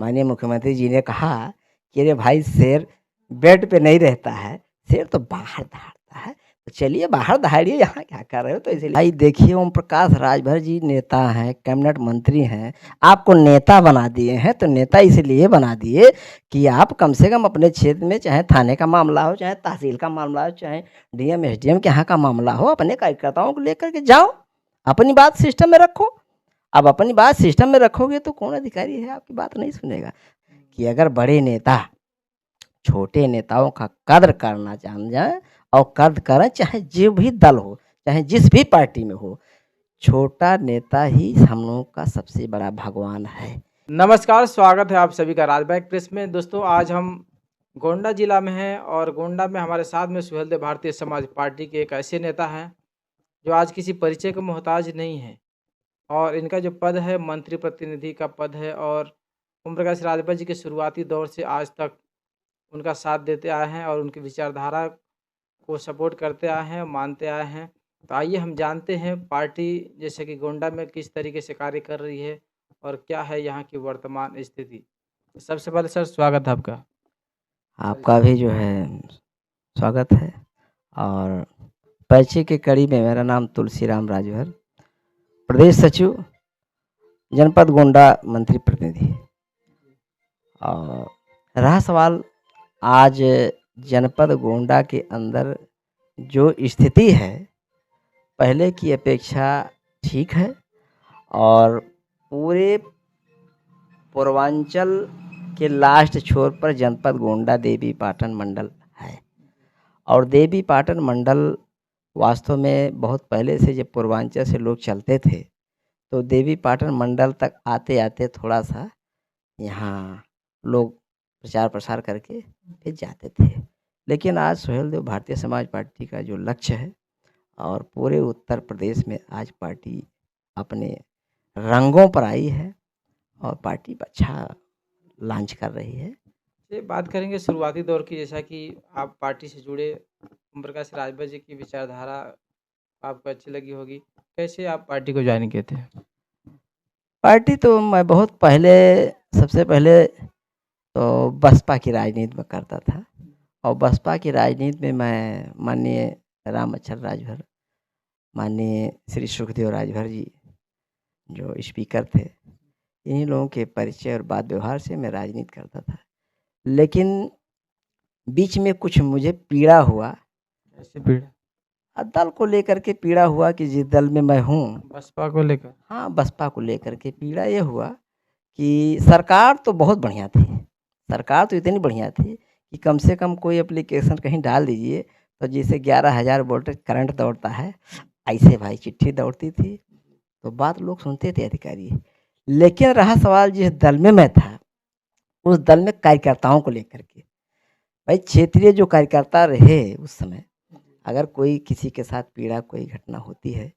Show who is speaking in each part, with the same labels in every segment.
Speaker 1: माननीय मुख्यमंत्री जी ने कहा कि अरे भाई शेर बेड पे नहीं रहता है, शेर तो बाहर दहाड़ता है। तो चलिए बाहर दहाड़िए, यहाँ क्या कर रहे हो? तो इसीलिए भाई देखिए, ओम प्रकाश राजभर जी नेता हैं, कैबिनेट मंत्री हैं, आपको नेता बना दिए हैं। तो नेता इसलिए बना दिए कि आप कम से कम अपने क्षेत्र में, चाहे थाने का मामला हो, चाहे तहसील का मामला हो, चाहे डीएम एसडीएम के यहाँ का मामला हो, अपने कार्यकर्ताओं को लेकर के जाओ, अपनी बात सिस्टम में रखो। अब अपनी बात सिस्टम में रखोगे तो कौन अधिकारी है आपकी बात नहीं सुनेगा। कि अगर बड़े नेता छोटे नेताओं का कद्र करना जान जाए और कद्र करें, चाहे जो भी दल हो, चाहे जिस भी पार्टी में हो, छोटा नेता ही हम लोगों का सबसे बड़ा भगवान है।
Speaker 2: नमस्कार, स्वागत है आप सभी का राजभर एक्सप्रेस में। दोस्तों, आज हम गोंडा जिला में हैं और गोंडा में हमारे साथ में सुहेलदेव भारतीय समाज पार्टी के एक ऐसे नेता हैं जो आज किसी परिचय का मोहताज नहीं है और इनका जो पद है मंत्री प्रतिनिधि का पद है। और ओम प्रकाश राजभर जी के शुरुआती दौर से आज तक उनका साथ देते आए हैं और उनकी विचारधारा को सपोर्ट करते आए हैं, मानते आए हैं। तो आइए हम जानते हैं पार्टी जैसे कि गोंडा में किस तरीके से कार्य कर रही है और क्या है यहाँ की वर्तमान स्थिति। सबसे पहले सर स्वागत है आपका।
Speaker 1: आपका भी जो है स्वागत है। और परिचय के कड़ी में मेरा नाम तुलसीराम राजभर, प्रदेश सचिव, जनपद गोंडा, मंत्री प्रतिनिधि। और रहा सवाल आज जनपद गोंडा के अंदर जो स्थिति है पहले की अपेक्षा ठीक है। और पूरे पूर्वांचल के लास्ट छोर पर जनपद गोंडा देवी पाटन मंडल है। और देवी पाटन मंडल वास्तव में बहुत पहले से जब पूर्वांचल से लोग चलते थे तो देवी पाटन मंडल तक आते आते थोड़ा सा यहाँ लोग प्रचार प्रसार करके फिर जाते थे। लेकिन आज सुहेलदेव भारतीय समाज पार्टी का जो लक्ष्य है और पूरे उत्तर प्रदेश में आज पार्टी अपने रंगों पर आई है और पार्टी अच्छा लॉन्च कर रही है।
Speaker 2: ये बात करेंगे शुरुआती दौर की, जैसा कि आप पार्टी से जुड़े, ओम प्रकाश राजभर जी की विचारधारा आपको अच्छी लगी होगी। कैसे आप पार्टी को ज्वाइन किए थे?
Speaker 1: पार्टी तो मैं बहुत पहले, सबसे पहले तो बसपा की राजनीति में करता था। और बसपा की राजनीति में मैं माननीय राम अचल राजभर, माननीय श्री सुखदेव राजभर जी जो स्पीकर थे, इन्हीं लोगों के परिचय और बात व्यवहार से मैं राजनीति करता था। लेकिन बीच में कुछ मुझे पीड़ा हुआ।
Speaker 2: कैसे पीड़ा?
Speaker 1: दल को लेकर के पीड़ा हुआ कि जिस दल में मैं हूँ,
Speaker 2: बसपा को लेकर?
Speaker 1: हाँ, बसपा को लेकर के पीड़ा ये हुआ कि सरकार तो बहुत बढ़िया थी, सरकार तो इतनी बढ़िया थी कि कम से कम कोई एप्लीकेशन कहीं डाल दीजिए तो जैसे 11,000 वोल्टेज करंट दौड़ता है, ऐसे भाई चिट्ठी दौड़ती थी। तो बात लोग सुनते थे अधिकारी। लेकिन रहा सवाल जिस दल में मैं था, उस दल में कार्यकर्ताओं को लेकर के, भाई क्षेत्रीय जो कार्यकर्ता रहे उस समय, अगर कोई किसी के साथ पीड़ा कोई घटना होती है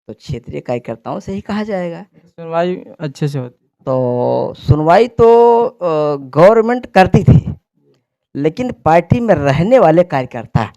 Speaker 1: तो क्षेत्रीय कार्यकर्ताओं से ही कहा जाएगा।
Speaker 2: सुनवाई अच्छे से होती?
Speaker 1: तो सुनवाई तो गवर्नमेंट करती थी, लेकिन पार्टी में रहने वाले कार्यकर्ता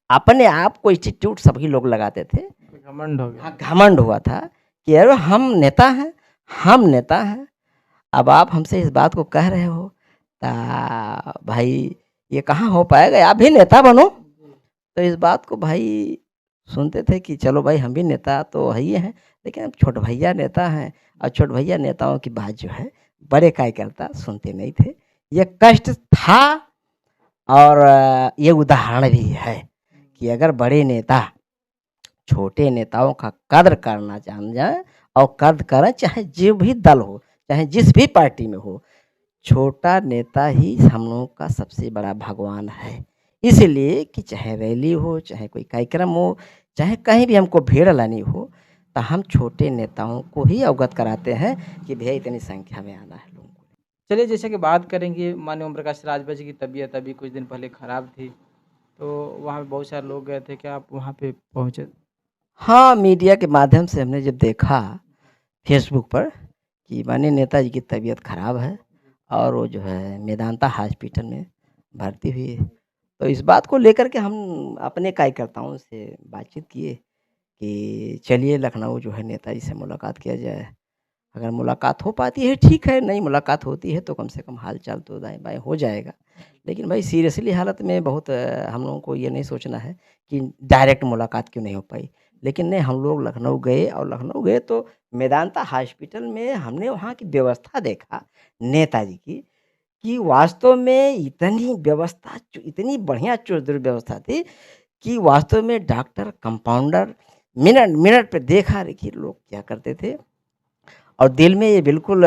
Speaker 1: अपने आप को इंस्टीट्यूट सभी लोग लगाते थे।
Speaker 2: घमंड हो गया।
Speaker 1: हाँ, घमंड हुआ था कि यार हम नेता हैं, हम नेता हैं। अब आप हमसे इस बात को कह रहे हो ता भाई ये कहाँ हो पाएगा, आप भी नेता बनो। तो इस बात को भाई सुनते थे कि चलो भाई हम भी नेता तो है ही हैं, लेकिन अब छोट भैया नेता हैं। और छोट भैया नेताओं की बात जो है बड़े कार्यकर्ता सुनते नहीं थे। ये कष्ट था। और ये उदाहरण भी है कि अगर बड़े नेता छोटे नेताओं का कद्र करना जान जाए और कद्र करें, चाहे जो भी दल हो, चाहे जिस भी पार्टी में हो, छोटा नेता ही हम लोगों का सबसे बड़ा भगवान है। इसलिए कि चाहे रैली हो, चाहे कोई कार्यक्रम हो, चाहे कहीं भी हमको भीड़ लानी हो, तो हम छोटे नेताओं को ही अवगत कराते हैं कि भैया इतनी संख्या में आना है लोगों को।
Speaker 2: चलिए, जैसे कि बात करेंगे, माननीय ओम प्रकाश राजभर जी की तबीयत अभी कुछ दिन पहले ख़राब थी, तो वहाँ पे बहुत सारे लोग गए थे, क्या आप वहाँ पे पहुँचे?
Speaker 1: हाँ, मीडिया के माध्यम से हमने जब देखा फेसबुक पर कि माननीय नेताजी की तबीयत खराब है और वो जो है मेदांता हॉस्पिटल में भर्ती हुई है, तो इस बात को लेकर के हम अपने कार्यकर्ताओं से बातचीत किए कि चलिए लखनऊ जो है नेताजी से मुलाकात किया जाए। अगर मुलाकात हो पाती है ठीक है, नहीं मुलाकात होती है तो कम से कम हाल चाल तो दाएँ बाएँ हो जाएगा। लेकिन भाई सीरियसली हालत में बहुत हम लोगों को ये नहीं सोचना है कि डायरेक्ट मुलाकात क्यों नहीं हो पाई। लेकिन नहीं, हम लोग लखनऊ गए और लखनऊ गए तो मेदांता हॉस्पिटल में हमने वहाँ की व्यवस्था देखा नेताजी की, कि वास्तव में इतनी व्यवस्था इतनी बढ़िया चुस्त व्यवस्था थी कि वास्तव में डॉक्टर, कंपाउंडर मिनट पे देखा-रेखी लोग क्या करते थे। और दिल में ये बिल्कुल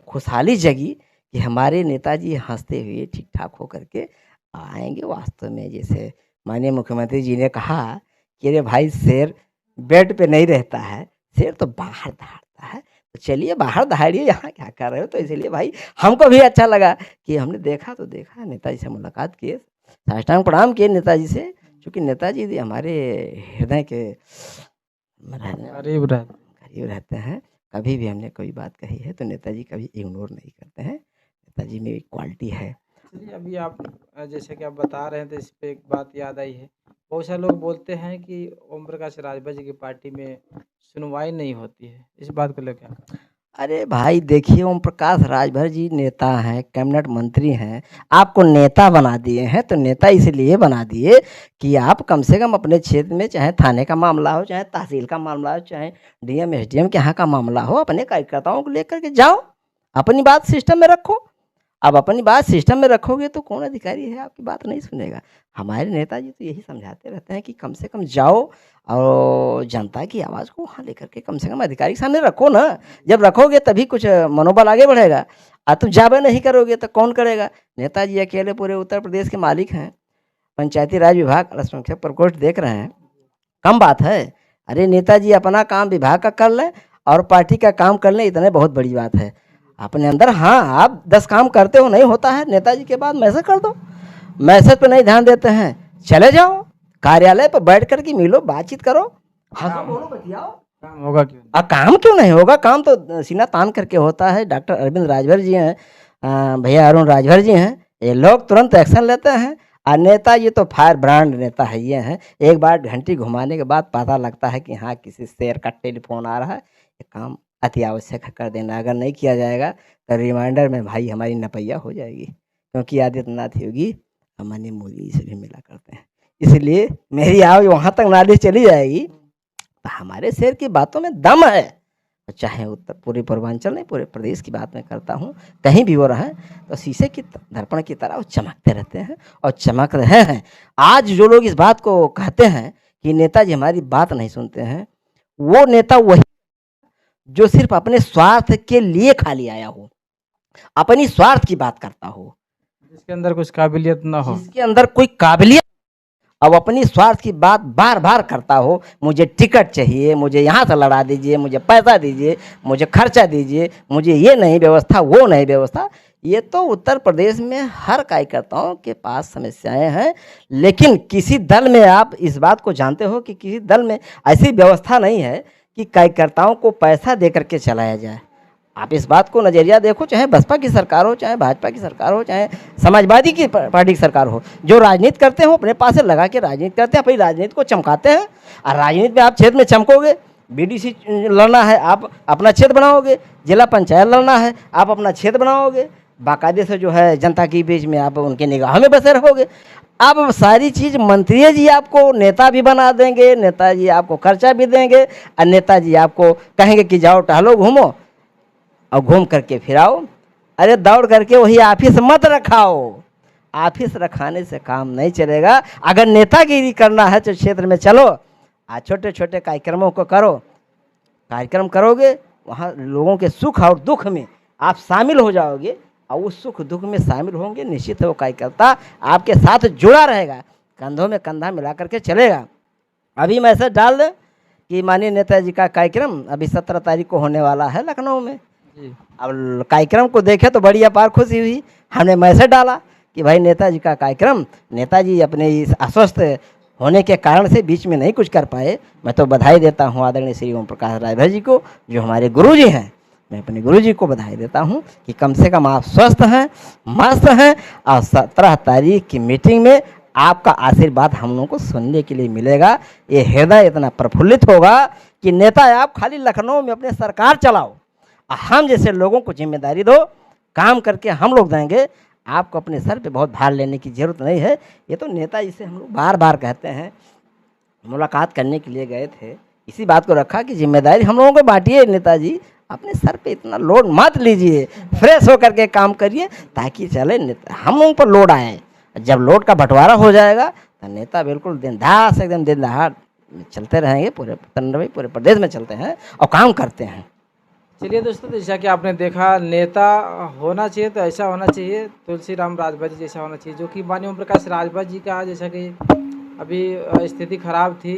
Speaker 1: खुशहाली जगी कि हमारे नेताजी हँसते हुए ठीक-ठाक होकर के आएँगे। वास्तव में जैसे माननीय मुख्यमंत्री जी ने कहा कि अरे भाई शेर बेड पे नहीं रहता है, शेर तो बाहर दहाड़ता है। तो चलिए बाहर दहाड़िए, यहाँ क्या कर रहे हो? तो इसलिए भाई हमको भी अच्छा लगा कि हमने देखा तो देखा, नेताजी से मुलाकात किए, साष्टांग प्रणाम किए नेताजी से, क्योंकि नेताजी जी हमारे हृदय के
Speaker 2: करीब रह
Speaker 1: करीब रहते हैं। कभी भी हमने कोई बात कही है तो नेताजी कभी इग्नोर नहीं करते हैं। नेताजी में एक क्वालिटी है।
Speaker 2: चलिए अभी आप जैसे कि आप बता रहे हैं तो इस पे एक बात याद आई है। बहुत सारे लोग बोलते हैं कि ओम प्रकाश राजभर जी की पार्टी में सुनवाई नहीं होती है। इस बात को लेके आप
Speaker 1: अरे भाई देखिए, ओम प्रकाश राजभर जी नेता हैं, कैबिनेट मंत्री हैं, आपको नेता बना दिए हैं तो नेता इसलिए बना दिए कि आप कम से कम अपने क्षेत्र में, चाहे थाने का मामला हो, चाहे तहसील का मामला हो, चाहे डीएम एसडीएम के यहाँ का मामला हो, अपने कार्यकर्ताओं को लेकर के जाओ, अपनी बात सिस्टम में रखो। अब अपनी बात सिस्टम में रखोगे तो कौन अधिकारी है आपकी बात नहीं सुनेगा। हमारे नेताजी तो यही समझाते रहते हैं कि कम से कम जाओ और जनता की आवाज़ को वहाँ लेकर के कम से कम अधिकारी के सामने रखो ना। जब रखोगे तभी कुछ मनोबल आगे बढ़ेगा। तुम जाबे नहीं करोगे तो कौन करेगा। नेताजी अकेले पूरे उत्तर प्रदेश के मालिक हैं। पंचायती राज विभाग अल्पसंख्यक प्रकोष्ठ देख रहे हैं, कम बात है। अरे नेताजी अपना काम विभाग का कर लें और पार्टी का काम कर लें, इतने बहुत बड़ी बात है। अपने अंदर हाँ, आप 10 काम करते हो, नहीं होता है, नेताजी के बाद मैसेज कर दो। मैसेज पे नहीं ध्यान देते हैं, चले जाओ कार्यालय पर बैठ कर के मिलो, बातचीत करो, हंसो बोलो, बतियाओ।
Speaker 2: काम होगा क्यों?
Speaker 1: काम क्यों नहीं होगा? काम तो सीना तान करके होता है। डॉक्टर अरविंद राजभर जी हैं, भैया अरुण राजभर जी हैं, ये लोग तुरंत एक्शन लेते हैं। और नेता ये तो फायर ब्रांड नेता है, ये हैं। एक बार घंटी घुमाने के बाद पता लगता है कि हाँ किसी शेर का टेलीफोन आ रहा है, ये काम अति आवश्यक है, कर देना। अगर नहीं किया जाएगा तो रिमाइंडर में भाई हमारी नपैया हो जाएगी, क्योंकि आदित्यनाथ योगी माननीय मोदी से भी मिला करते हैं। इसलिए मेरी आवाज़ वहाँ तक नाली चली जाएगी तो हमारे शेर की बातों में दम है। चाहे उत्तर पूरे पूर्वांचल नहीं, पूरे प्रदेश की बात मैं करता हूँ, कहीं भी वो रहे तो शीशे की दर्पण की तरह वो चमकते रहते हैं और चमक रहे हैं। आज जो लोग इस बात को कहते हैं कि नेताजी हमारी बात नहीं सुनते हैं, वो नेता वही जो सिर्फ अपने स्वार्थ के लिए खाली आया हो, अपनी स्वार्थ की बात करता हो,
Speaker 2: जिसके अंदर कुछ काबिलियत ना हो,
Speaker 1: जिसके अंदर कोई काबिलियत, अब अपनी स्वार्थ की बात बार बार करता हो। मुझे टिकट चाहिए, मुझे यहाँ से लड़ा दीजिए, मुझे पैसा दीजिए, मुझे खर्चा दीजिए, मुझे ये नहीं व्यवस्था, वो नहीं व्यवस्था। ये तो उत्तर प्रदेश में हर कार्यकर्ताओं के पास समस्याएं हैं। लेकिन किसी दल में आप इस बात को जानते हो कि किसी दल में ऐसी व्यवस्था नहीं है कि कार्यकर्ताओं को पैसा दे करके चलाया जाए। आप इस बात को नज़रिया देखो, चाहे बसपा की सरकार हो, चाहे भाजपा की सरकार हो, चाहे समाजवादी की पार्टी की सरकार हो, जो राजनीति करते हो अपने पास से लगा के राजनीति करते हैं, अपनी राजनीति को चमकाते हैं। और राजनीति में आप क्षेत्र में चमकोगे, बीडीसी लड़ना है आप अपना क्षेत्र बनाओगे, जिला पंचायत लड़ना है आप अपना क्षेत्र बनाओगे, बाकायदे से जो है जनता के बीच में आप उनके निगाह में बसे रहोगे। अब सारी चीज़ मंत्री जी आपको नेता भी बना देंगे, नेताजी आपको खर्चा भी देंगे, और नेताजी आपको कहेंगे कि जाओ टहलो, घूमो और घूम करके फिर आओ। अरे दौड़ करके वही ऑफिस मत रखाओ, ऑफिस रखाने से काम नहीं चलेगा। अगर नेतागिरी करना है तो क्षेत्र में चलो, छोटे छोटे कार्यक्रमों को करो। कार्यक्रम करोगे, वहाँ लोगों के सुख और दुख में आप शामिल हो जाओगे, और उस सुख दुख में शामिल होंगे, निश्चित है वो कार्यकर्ता आपके साथ जुड़ा रहेगा, कंधों में कंधा मिला करके चलेगा। अभी मैसेज डाल दें कि माननीय नेताजी का कार्यक्रम अभी 17 तारीख को होने वाला है लखनऊ में। अब कार्यक्रम को देखे तो बड़ी अपार खुशी हुई। हमने मैसेज डाला कि भाई नेताजी का कार्यक्रम, नेताजी अपने इस अस्वस्थ होने के कारण से बीच में नहीं कुछ कर पाए। मैं तो बधाई देता हूँ आदरणीय श्री ओम प्रकाश राजभर जी को, जो हमारे गुरुजी हैं। मैं अपने गुरुजी को बधाई देता हूँ कि कम से कम आप स्वस्थ हैं, मस्त हैं, और 17 तारीख की मीटिंग में आपका आशीर्वाद हम लोगों को सुनने के लिए मिलेगा। ये हृदय इतना प्रफुल्लित होगा कि नेता आप खाली लखनऊ में अपने सरकार चलाओ, हम जैसे लोगों को जिम्मेदारी दो, काम करके हम लोग देंगे, आपको अपने सर पे बहुत भार लेने की ज़रूरत नहीं है। ये तो नेता जिसे हम लोग बार बार कहते हैं, मुलाकात करने के लिए गए थे, इसी बात को रखा कि जिम्मेदारी हम लोगों को बांटिए नेताजी, अपने सर पे इतना लोड मत लीजिए, फ्रेश होकर के काम करिए ताकि चले नेता हम लोगों पर लोड आए। जब लोड का बंटवारा हो जाएगा तो नेता बिल्कुल दिनदास एकदम दिन दहाड़ चलते रहेंगे, पूरे पूरे प्रदेश में चलते हैं और काम करते हैं।
Speaker 2: चलिए दोस्तों, तो जैसा कि आपने देखा, नेता होना चाहिए तो ऐसा होना चाहिए, तुलसीराम राजभर जी जैसा होना चाहिए, जो कि माननीय ओम प्रकाश राजभर जी का जैसा कि अभी स्थिति खराब थी,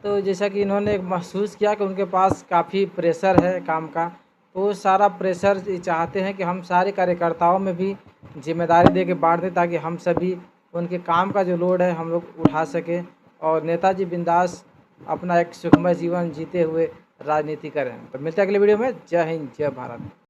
Speaker 2: तो जैसा कि इन्होंने महसूस किया कि उनके पास काफ़ी प्रेशर है काम का, तो वो सारा प्रेशर चाहते हैं कि हम सारे कार्यकर्ताओं में भी जिम्मेदारी दे के बांट दें, ताकि हम सभी उनके काम का जो लोड है हम लोग उठा सकें और नेताजी बिंदास अपना एक सुखमय जीवन जीते हुए राजनीति करें। तो मिलते हैं अगले वीडियो में। जय हिंद, जय भारत।